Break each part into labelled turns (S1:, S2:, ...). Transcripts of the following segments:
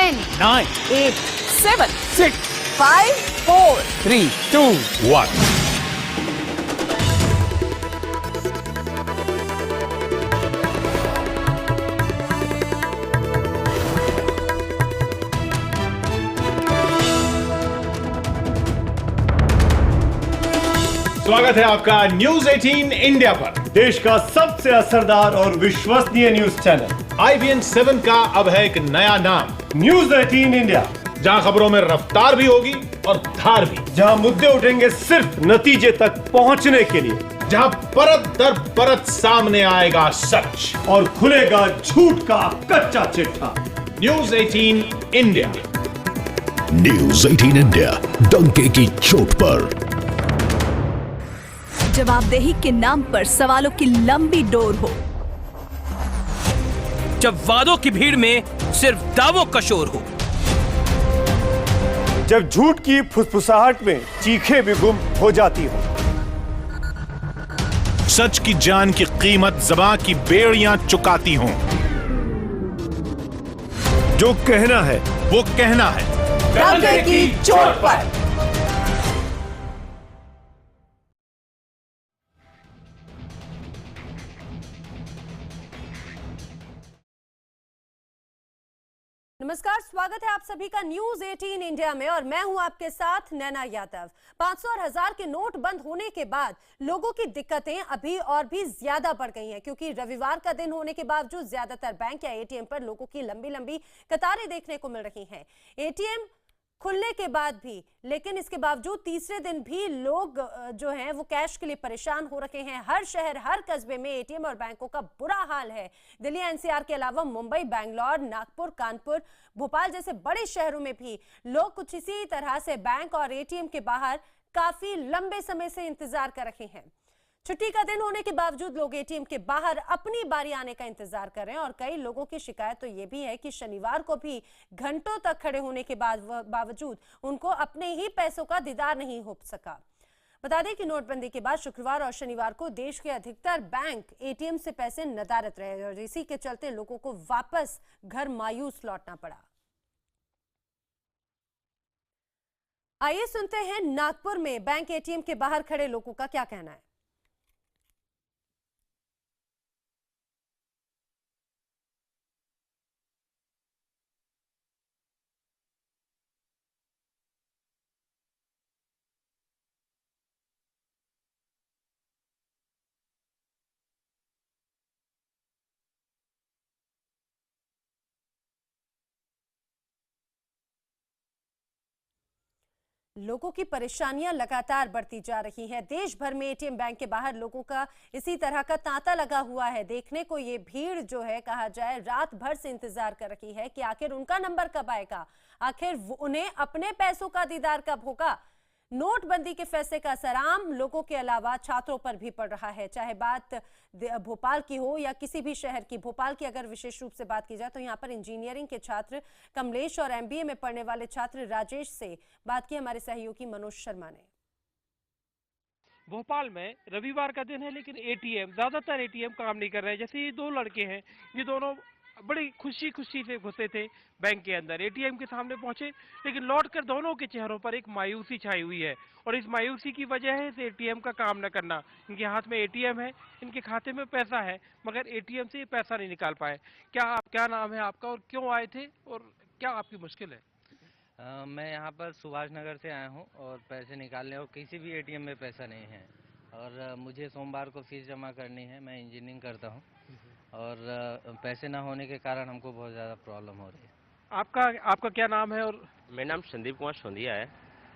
S1: 10,
S2: 9,
S1: 8, 7,
S2: 6,
S1: 5, 4.
S2: 3, 2, 1.
S3: स्वागत है आपका न्यूज 18 इंडिया पर,
S4: देश का सबसे असरदार और विश्वसनीय न्यूज चैनल
S3: IBN 7 का अब है एक नया नाम,
S4: न्यूज 18 इंडिया,
S3: जहां खबरों में रफ्तार भी होगी और धार भी,
S4: जहां मुद्दे उठेंगे सिर्फ नतीजे तक पहुंचने के लिए,
S3: जहां परत दर परत सामने आएगा सच
S4: और खुलेगा झूठ का कच्चा चिट्ठा।
S3: News 18 India.
S5: न्यूज 18 इंडिया, डंके की चोट पर।
S6: जवाबदेही के नाम पर सवालों की लंबी डोर हो,
S7: जब वादों की भीड़ में सिर्फ दावों का शोर हो,
S4: जब झूठ की फुसफुसाहट में चीखें भी गुम हो जाती हो,
S3: सच की जान की कीमत ज़बां की बेड़ियां चुकाती हों।
S4: जो कहना है
S3: वो कहना है
S1: डंके की चोट पर।
S8: नमस्कार, स्वागत है आप सभी का न्यूज 18 इंडिया में और मैं हूं आपके साथ नैना यादव। 500 और 1000 के नोट बंद होने के बाद लोगों की दिक्कतें अभी और भी ज्यादा बढ़ गई हैं, क्योंकि रविवार का दिन होने के बावजूद ज्यादातर बैंक या एटीएम पर लोगों की लंबी लंबी कतारें देखने को मिल रही हैं। एटीएम खुलने के बाद भी, लेकिन इसके बावजूद तीसरे दिन भी लोग जो हैं वो कैश के लिए परेशान हो रखे हैं। हर शहर, हर कस्बे में एटीएम और बैंकों का बुरा हाल है। दिल्ली एनसीआर के अलावा मुंबई, बैंगलोर, नागपुर, कानपुर, भोपाल जैसे बड़े शहरों में भी लोग कुछ इसी तरह से बैंक और एटीएम के बाहर काफी लंबे समय से इंतजार कर रहे हैं। छुट्टी का दिन होने के बावजूद लोग एटीएम के बाहर अपनी बारी आने का इंतजार कर रहे हैं और कई लोगों की शिकायत तो ये भी है कि शनिवार को भी घंटों तक खड़े होने के बावजूद उनको अपने ही पैसों का दीदार नहीं हो सका। बता दें कि नोटबंदी के बाद शुक्रवार और शनिवार को देश के अधिकतर बैंक एटीएम से पैसे नदारद रहे और इसी के चलते लोगों को वापस घर मायूस लौटना पड़ा। आइए सुनते हैं नागपुर में बैंक एटीएम के बाहर खड़े लोगों का क्या कहना है। लोगों की परेशानियां लगातार बढ़ती जा रही हैं। देश भर में एटीएम बैंक के बाहर लोगों का इसी तरह का तांता लगा हुआ है। देखने को ये भीड़ जो है, कहा जाए, रात भर से इंतजार कर रही है कि आखिर उनका नंबर कब आएगा, आखिर उन्हें अपने पैसों का दीदार कब होगा। नोटबंदी के फैसले का असर आम लोगों के अलावा छात्रों पर भी पड़ रहा है। चाहे बात भोपाल की हो या किसी भी शहर की। भोपाल की अगर विशेष रूप से बात की जाए तो यहाँ पर इंजीनियरिंग के छात्र कमलेश और एमबीए में पढ़ने वाले छात्र राजेश से बात की हमारे सहयोगी मनोज शर्मा ने।
S9: भोपाल में रविवार का दिन है, लेकिन एटीएम, ज्यादातर एटीएम काम नहीं कर रहे हैं। जैसे ये दो लड़के हैं, ये दोनों बड़ी खुशी खुशी से घुसे थे बैंक के अंदर, एटीएम के सामने पहुंचे, लेकिन लौटकर दोनों के चेहरों पर एक मायूसी छाई हुई है और इस मायूसी की वजह है इस एटीएम का काम न करना। इनके हाथ में एटीएम है, इनके खाते में पैसा है, मगर एटीएम से ये पैसा नहीं निकाल पाए। क्या नाम है आपका और क्यों आए थे और क्या आपकी मुश्किल है?
S10: मैं यहाँ पर सुभाष नगर से आया हूँ और पैसे निकालने, और किसी भी एटीएम में पैसा नहीं है और मुझे सोमवार को फीस जमा करनी है। मैं इंजीनियरिंग करता हूँ और पैसे ना होने के कारण हमको बहुत ज़्यादा प्रॉब्लम हो रही है।
S9: आपका क्या नाम है? और
S11: मेरा नाम संदीप कुमार सोंधिया है।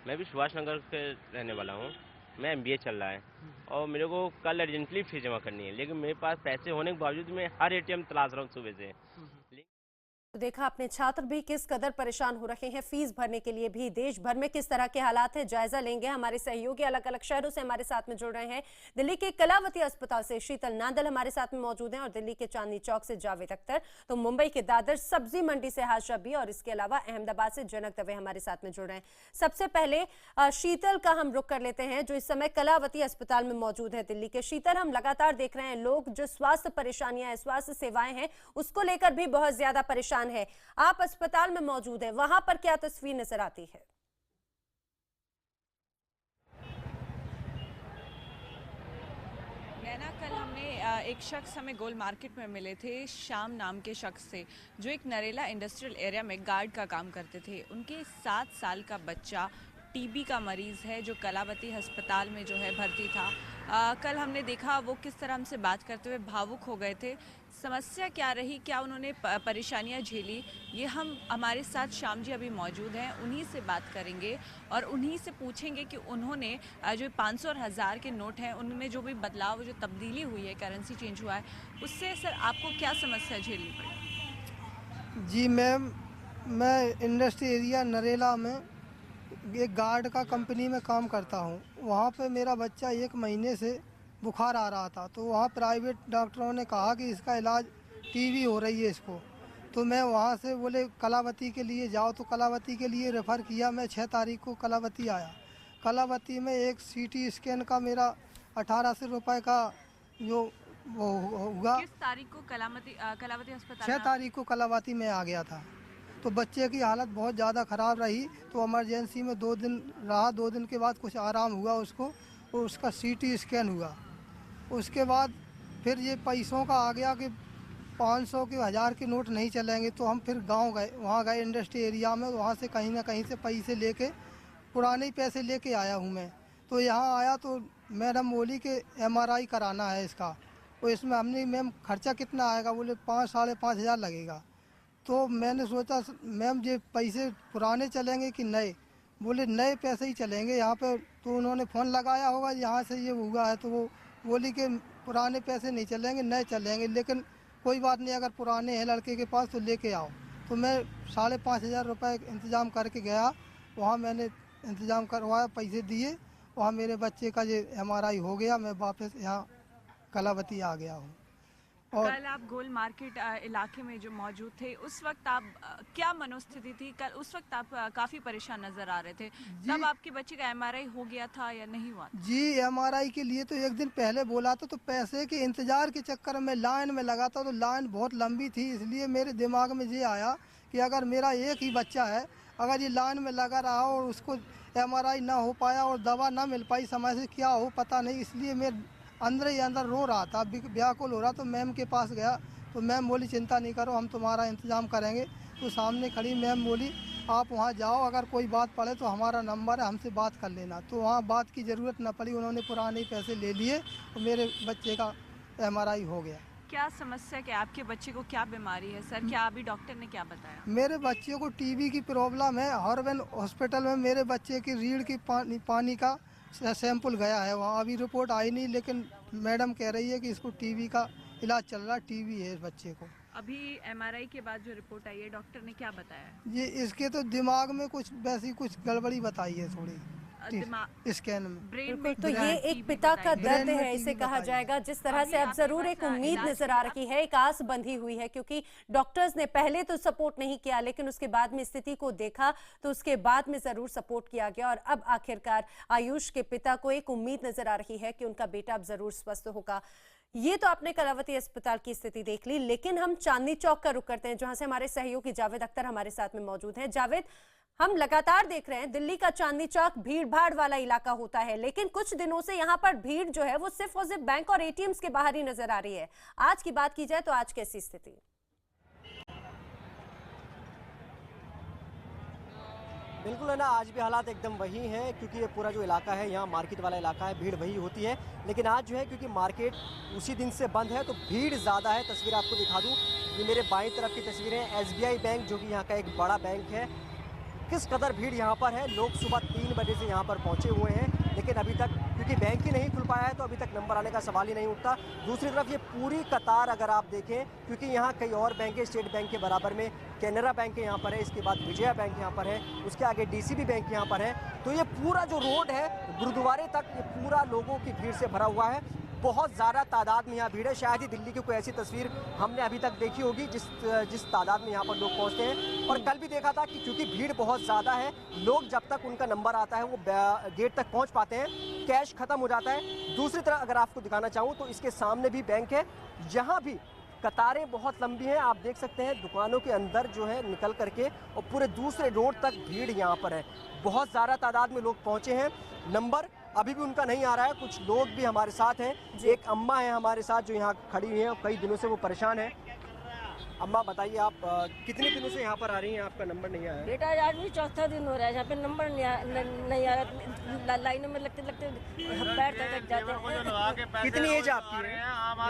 S11: मैं भी सुभाष नगर के रहने वाला हूँ। मैं एमबीए चल रहा है और मेरे को कल अर्जेंटली फीस जमा करनी है, लेकिन मेरे पास पैसे होने के बावजूद मैं हर एटीएम तलाश रहा हूँ सुबह से।
S8: तो देखा आपने, छात्र भी किस कदर परेशान हो रहे हैं फीस भरने के लिए भी। देश भर में किस तरह के हालात है, जायजा लेंगे। हमारे सहयोगी अलग अलग शहरों से हमारे साथ में जुड़ रहे हैं। दिल्ली के कलावती अस्पताल से शीतल नांदल हमारे साथ में मौजूद हैं और दिल्ली के चांदनी चौक से जावेद अख्तर, तो मुंबई के दादर सब्जी मंडी से हाशा बी और इसके अलावा अहमदाबाद से जनक दवे हमारे साथ में जुड़ रहे हैं। सबसे पहले शीतल का हम रुख कर लेते हैं, जो इस समय कलावती अस्पताल में मौजूद है दिल्ली के। शीतल, हम लगातार देख रहे हैं लोग जो स्वास्थ्य परेशानियां, स्वास्थ्य सेवाएं हैं, उसको लेकर भी बहुत ज्यादा परेशान परेशान है। आप अस्पताल में मौजूद हैं, वहां पर क्या तस्वीर नजर आती है?
S1: नैना, कल हमने एक शख्स हमें गोल मार्केट में मिले थे, श्याम नाम के शख्स से, जो एक नरेला इंडस्ट्रियल एरिया में गार्ड का काम करते थे। उनके 7 साल का बच्चा टीबी का मरीज़ है, जो कलावती अस्पताल में जो है भर्ती था। कल हमने देखा वो किस तरह हमसे बात करते हुए भावुक हो गए थे। समस्या क्या रही, क्या उन्होंने परेशानियां झेली, ये हमारे साथ श्याम जी अभी मौजूद हैं, उन्हीं से बात करेंगे और उन्हीं से पूछेंगे कि उन्होंने जो 500 और 1000 के नोट हैं उनमें जो भी बदलाव, जो तब्दीली हुई है, करेंसी चेंज हुआ है, उससे सर आपको क्या समस्या झेलनी पड़ी?
S12: जी मैम, मैं इंडस्ट्री एरिया नरेला में एक गार्ड का कंपनी में काम करता हूँ। वहाँ पे मेरा बच्चा 1 महीने से बुखार आ रहा था, तो वहाँ प्राइवेट डॉक्टरों ने कहा कि इसका इलाज टीबी हो रही है इसको। तो मैं वहाँ से बोले कलावती के लिए जाओ, तो कलावती के लिए रेफ़र किया। मैं 6 तारीख को कलावती आया। कलावती में एक सीटी स्कैन का मेरा 1800 रुपये का जो वो होगा।
S1: किस तारीख को कलावती अस्पताल?
S12: 6 तारीख को कलावती में आ गया था। तो बच्चे की हालत बहुत ज़्यादा ख़राब रही, तो इमरजेंसी में 2 दिन रहा। 2 दिन के बाद कुछ आराम हुआ उसको, और उसका सीटी स्कैन हुआ। उसके बाद फिर ये पैसों का आ गया कि 500 के 1000 के नोट नहीं चलेंगे। तो हम फिर गांव गए, वहाँ गए इंडस्ट्री एरिया में, वहाँ से कहीं ना कहीं से पैसे लेके, पुराने पैसे लेके आया हूँ मैं। तो यहाँ आया तो मैडम बोली कि MRI कराना है इसका। तो इसमें हमने मैम खर्चा कितना आएगा? बोले 5-5.5 हज़ार लगेगा। तो मैंने सोचा मैम ये पैसे पुराने चलेंगे कि नए? बोले नए पैसे ही चलेंगे यहाँ पे। तो उन्होंने फ़ोन लगाया होगा यहाँ से ये हुआ है, तो वो बोली कि पुराने पैसे नहीं चलेंगे, नए चलेंगे। लेकिन कोई बात नहीं, अगर पुराने हैं लड़के के पास तो लेके आओ। तो मैं 5,500 रुपये इंतज़ाम करके गया, वहाँ मैंने इंतज़ाम करवाया, पैसे दिए, वहाँ मेरे बच्चे का ये MRI हो गया। मैं वापस यहाँ कलावती आ गया हूँ।
S1: और कल आप गोल मार्केट इलाके में जो मौजूद थे, उस वक्त आप क्या मनोस्थिति थी? कल उस वक्त आप काफ़ी परेशान नज़र आ रहे थे। तब आपके बच्चे का MRI हो गया था या नहीं हुआ?
S12: जी, MRI के लिए तो 1 दिन पहले बोला था, तो पैसे के इंतज़ार के चक्कर में लाइन में लगा था। तो लाइन बहुत लंबी थी, इसलिए मेरे दिमाग में ये आया कि अगर मेरा एक ही बच्चा है, अगर ये लाइन में लगा रहा और उसको MRI ना हो पाया और दवा ना मिल पाई समय से, क्या हो पता नहीं। इसलिए मैं अंदर ही अंदर रो रहा था, व्याकुल हो रहा। तो मैम के पास गया, तो मैम बोली चिंता नहीं करो, हम तुम्हारा इंतज़ाम करेंगे। तो सामने खड़ी मैम बोली आप वहाँ जाओ, अगर कोई बात पड़े तो हमारा नंबर है, हमसे बात कर लेना। तो वहाँ बात की ज़रूरत न पड़ी, उन्होंने पुराने पैसे ले लिए और मेरे बच्चे का MRI हो गया।
S1: क्या समस्या, क्या आपके बच्चे को क्या बीमारी है सर? क्या अभी डॉक्टर ने क्या बताया?
S12: मेरे बच्चे को टीबी की प्रॉब्लम है। हॉर्बन हॉस्पिटल में मेरे बच्चे की रीढ़ की पानी का सैंपल गया है, वहाँ अभी रिपोर्ट आई नहीं, लेकिन मैडम कह रही है कि इसको टीबी का इलाज चल रहा है, टीबी है इस बच्चे को।
S1: अभी MRI के बाद जो रिपोर्ट आई है, डॉक्टर ने क्या बताया?
S12: ये इसके तो दिमाग में कुछ वैसी कुछ गड़बड़ी बताई है थोड़ी स्कैन में।
S8: बिल्कुल, तो ये एक पिता का दर्द है, इसे कहा जाएगा। जिस तरह से अब जरूर एक उम्मीद नजर आ रही है, एक आस बंधी हुई है, क्योंकि डॉक्टर्स ने पहले तो सपोर्ट नहीं किया, लेकिन उसके बाद में स्थिति को देखा तो उसके बाद में जरूर सपोर्ट किया गया। और अब आखिरकार आयुष के पिता को एक उम्मीद नजर आ रही है कि उनका बेटा अब जरूर स्वस्थ होगा। ये तो आपने कलावती अस्पताल की स्थिति देख ली, लेकिन हम चांदनी चौक का रुख करते हैं, जहां से हमारे सहयोगी जावेद अख्तर हमारे साथ में मौजूद हैं। जावेद, हम लगातार देख रहे हैं दिल्ली का चांदनी चौक भीड़ भाड़ वाला इलाका होता है, लेकिन कुछ दिनों से यहाँ पर भीड़ जो है वो सिर्फ और सिर्फ बैंक और ATMs के बाहर ही नजर आ रही है। आज की बात की जाए तो आज कैसी स्थिति?
S13: बिल्कुल है ना, आज भी हालात एकदम वही हैं, क्योंकि ये पूरा जो इलाका है यहाँ मार्केट वाला इलाका है, भीड़ वही होती है। लेकिन आज जो है क्योंकि मार्केट उसी दिन से बंद है तो भीड़ ज़्यादा है। तस्वीर आपको दिखा दूँ, ये मेरे बाईं तरफ की तस्वीरें हैं। SBI बैंक जो कि यहाँ का एक बड़ा बैंक है, किस कदर भीड़ यहाँ पर है। लोग सुबह 3 बजे से यहाँ पर पहुँचे हुए हैं, लेकिन अभी तक क्योंकि बैंक ही नहीं खुल पाया है तो अभी तक नंबर आने का सवाल ही नहीं उठता। दूसरी तरफ ये पूरी कतार अगर आप देखें, क्योंकि यहाँ कई और बैंक है, स्टेट बैंक के बराबर में कैनरा बैंक यहाँ पर है, इसके बाद विजया बैंक यहाँ पर है, उसके आगे DCB बैंक यहाँ पर है। तो ये पूरा जो रोड है गुरुद्वारे तक, ये पूरा लोगों की भीड़ से भरा हुआ है। बहुत ज़्यादा तादाद में यहाँ भीड़ है। शायद ही दिल्ली की कोई ऐसी तस्वीर हमने अभी तक देखी होगी जिस तादाद में यहाँ पर लोग पहुँचते हैं। और कल भी देखा था कि क्योंकि भीड़ बहुत ज़्यादा है, लोग जब तक उनका नंबर आता है वो गेट तक पहुँच पाते हैं, कैश ख़त्म हो जाता है। दूसरी तरफ अगर आपको दिखाना चाहूँ तो इसके सामने भी बैंक है, यहाँ भी कतारें बहुत लंबी हैं, आप देख सकते हैं दुकानों के अंदर जो है निकल करके और पूरे दूसरे रोड तक भीड़ यहाँ पर है। बहुत ज़्यादा तादाद में लोग पहुँचे हैं। नंबर अभी भी उनका नहीं आ रहा है। कुछ लोग भी हमारे साथ हैं। एक अम्मा है हमारे साथ जो यहाँ खड़ी हुई हैं और कई दिनों से वो परेशान है। अम्मा बताइए, आप कितने दिनों से यहाँ पर आ रही हैं? आपका नंबर नहीं आया?
S14: बेटा आज भी चौथा दिन हो रहा है, यहाँ पे नंबर नहीं आ रहा। लाइनों में लगते लगते पैर तक जाते हैं।
S13: कितनी एज आपकी है?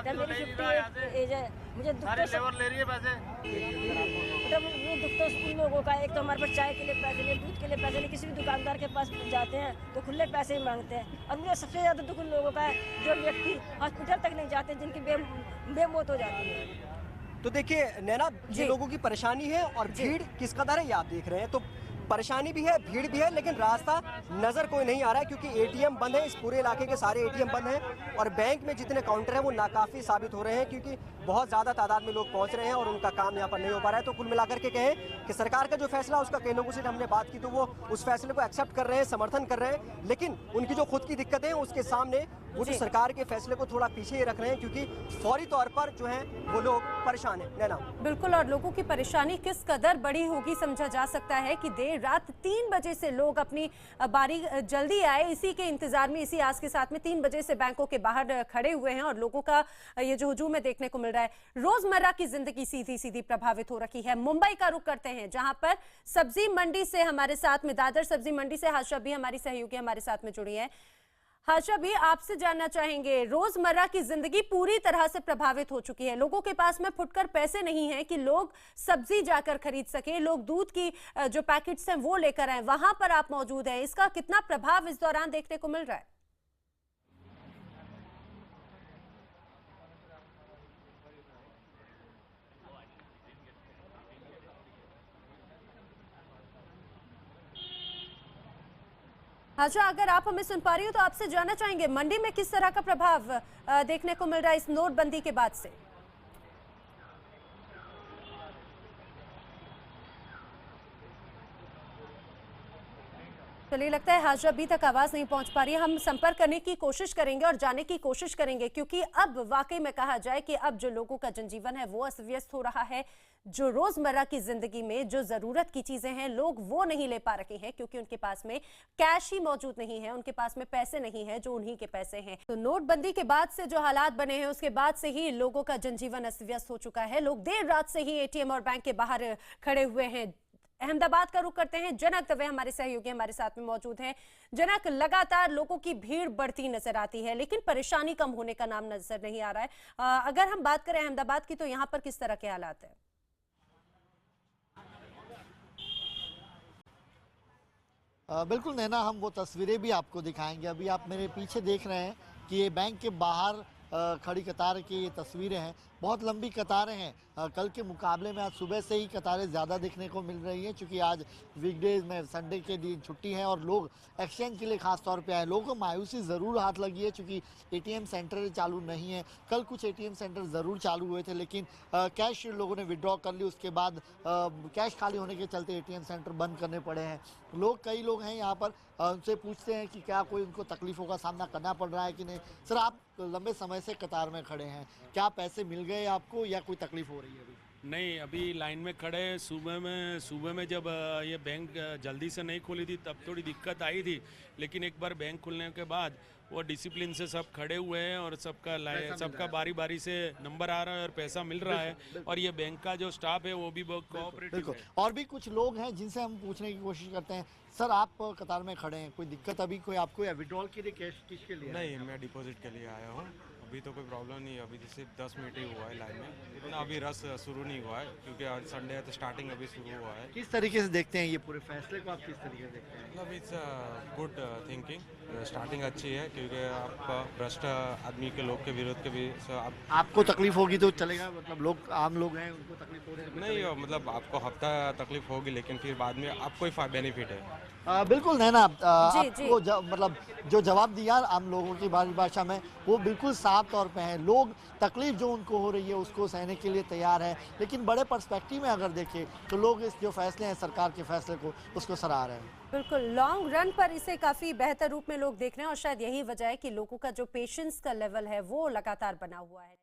S14: बेटा मेरी 50 एज है। मुझे दुख तो
S9: ले रही है पैसे।
S14: बेटा वो दुख तो उन लोगों का, एक तो हमारे पास चाय के लिए पैसे नहीं, दूध के लिए पैसे नहीं, किसी भी दुकानदार के पास जाते हैं तो खुले पैसे ही मांगते हैं। और मुझे सबसे ज़्यादा दुख उन लोगों का है जो व्यक्ति हॉस्पिटल तक नहीं जाते, जिनकी बेमौत हो जाती है।
S13: तो देखिए नैना, ये लोगों की परेशानी है और भीड़ किस कदर है ये आप देख रहे हैं। तो परेशानी भी है, भीड़ भी है, लेकिन रास्ता नजर कोई नहीं आ रहा है क्योंकि एटीएम बंद है। इस पूरे इलाके के सारे एटीएम बंद हैं और बैंक में जितने काउंटर हैं वो नाकाफी साबित हो रहे हैं क्योंकि बहुत ज़्यादा तादाद में लोग पहुंच रहे हैं और उनका काम यहाँ पर नहीं हो पा रहा है। तो कुल मिलाकर के कहें कि सरकार का जो फैसला, उसका कई लोगों से हमने बात की तो वो उस फैसले को एक्सेप्ट कर रहे हैं, समर्थन कर रहे हैं, लेकिन उनकी जो खुद की दिक्कतें हैं उसके सामने वो जो सरकार के फैसले को थोड़ा पीछे ही रख रहे हैं क्योंकि फौरी तौर पर जो है वो लोग परेशान हैं। नैना,
S8: बिल्कुल, और लोगों की परेशानी किस कदर बड़ी होगी समझा जा सकता है कि देर रात 3 बजे से लोग अपनी बारी जल्दी आए, इसी के इंतजार में, इसी आस के साथ में 3 बजे से बैंकों के बाहर खड़े हुए हैं और लोगों का ये जो हुजूम है देखने को मिल रहा है। रोजमर्रा की जिंदगी सीधी सीधी प्रभावित हो रखी है। मुंबई का रुख करते हैं जहां पर सब्जी मंडी से हमारे साथ में, दादर सब्जी मंडी से हाशा भी हमारी सहयोगी हमारे साथ में जुड़ी है। हाशा भी, आपसे जानना चाहेंगे, रोजमर्रा की जिंदगी पूरी तरह से प्रभावित हो चुकी है। लोगों के पास में फुटकर पैसे नहीं है कि लोग सब्जी जाकर खरीद सके, लोग दूध की जो पैकेट्स हैं वो लेकर आए। वहां पर आप मौजूद हैं, इसका कितना प्रभाव इस दौरान देखने को मिल रहा है? अच्छा, अगर आप हमें सुन पा रही हो तो आपसे जानना चाहेंगे मंडी में किस तरह का प्रभाव देखने को मिल रहा है इस नोटबंदी के बाद से? चलिए, लगता है हाजा अभी तक आवाज नहीं पहुंच पा रही है। हम संपर्क करने की कोशिश करेंगे और जानने की कोशिश करेंगे क्योंकि अब वाकई में कहा जाए कि अब जो लोगों का जनजीवन है वो अस्त व्यस्त हो रहा है। जो रोजमर्रा की जिंदगी में जो जरूरत की चीजें हैं लोग वो नहीं ले पा रहे हैं क्योंकि उनके पास में कैश ही मौजूद नहीं है, उनके पास में पैसे नहीं है जो उन्हीं के पैसे हैं। तो नोटबंदी के बाद से जो हालात बने हैं उसके बाद से ही लोगों का जनजीवन अस्त व्यस्त हो चुका है। लोग देर रात से ही एटीएम और बैंक के बाहर खड़े हुए हैं। अहमदाबाद का रुख करते हैं। जनक दवे हमारे सहयोगी हमारे साथ में मौजूद हैं। जनक, लगातार लोगों की भीड़ बढ़ती नजर आती है लेकिन परेशानी कम होने का नाम नजर नहीं आ रहा है। अगर हम बात करें अहमदाबाद की तो यहाँ पर किस तरह के हालात है?
S15: बिल्कुल नैना, हम वो तस्वीरें भी आपको दिखाएंगे। अभी आप मेरे पीछे देख रहे हैं कि ये बैंक के बाहर खड़ी कतार की ये तस्वीरें हैं। बहुत लंबी कतारें हैं। कल के मुकाबले में आज सुबह से ही कतारें ज़्यादा देखने को मिल रही हैं क्योंकि आज वीकडेज में संडे के दिन छुट्टी है और लोग एक्सचेंज के लिए खास तौर पे आए। लोगों को मायूसी ज़रूर हाथ लगी है क्योंकि एटीएम सेंटर चालू नहीं है। कल कुछ एटीएम सेंटर ज़रूर चालू हुए थे लेकिन कैश लोगों ने विड्रॉ कर ली, उसके बाद कैश खाली होने के चलते एटीएम सेंटर बंद करने पड़े हैं। कई लोग हैं यहाँ पर, उनसे पूछते हैं कि क्या कोई उनको तकलीफ़ों का सामना करना पड़ रहा है कि नहीं। सर, आप लंबे समय से कतार में खड़े हैं, क्या पैसे मिल गए आपको या कोई तकलीफ हो रही है अभी?
S2: नहीं, अभी लाइन में खड़े हैं। सुबह में जब ये बैंक जल्दी से नहीं खुली थी तब थोड़ी दिक्कत आई थी, लेकिन एक बार बैंक खुलने के बाद वो डिसिप्लिन से सब खड़े हुए हैं और सबका बारी बारी से नंबर आ रहा है और पैसा मिल रहा है। और ये बैंक का जो स्टाफ है वो भी बहुत कोऑपरेटिव है।
S15: और भी कुछ लोग हैं जिनसे हम पूछने की कोशिश करते हैं। सर, आप कतार में खड़े हैं, कोई दिक्कत अभी कोई आपको या विड्रॉल के लिए कैश किसके लिए?
S2: नहीं, मैं डिपॉजिट के लिए आया हूँ। अभी तो कोई प्रॉब्लम नहीं है। अभी सिर्फ 10 मिनट ही हुआ है लाइन में, इतना अभी रस शुरू नहीं हुआ है क्योंकि आज संडे है तो स्टार्टिंग अभी शुरू हुआ है।
S15: किस तरीके से देखते हैं ये पूरे फैसले को, आप किस तरीके से देखते हैं?
S2: मतलब इट्स गुड थिंकिंग। स्टार्टिंग अच्छी है क्योंकि आप भ्रष्ट आदमी के लोग के विरोध के भी
S15: आपको तकलीफ होगी तो चलेगा, मतलब लोग आम लोग हैं उनको तकलीफ हो रही है?
S2: नहीं, मतलब आपको हफ्ता तकलीफ होगी लेकिन फिर बाद में आपको ही बेनिफिट है।
S15: बिल्कुल नैना, आपको मतलब जो जवाब दिया आम लोगों की भाषा में वो बिल्कुल साफ तौर पे है। लोग तकलीफ जो उनको हो रही है उसको सहने के लिए तैयार है, लेकिन बड़े पर्सपेक्टिव में अगर देखें तो लोग इस जो फैसले हैं सरकार के फैसले को उसको सराह रहे हैं।
S8: बिल्कुल, लॉन्ग रन पर इसे काफी बेहतर रूप में लोग देख रहे हैं और शायद यही वजह है कि लोगों का जो पेशेंस का लेवल है वो लगातार बना हुआ है।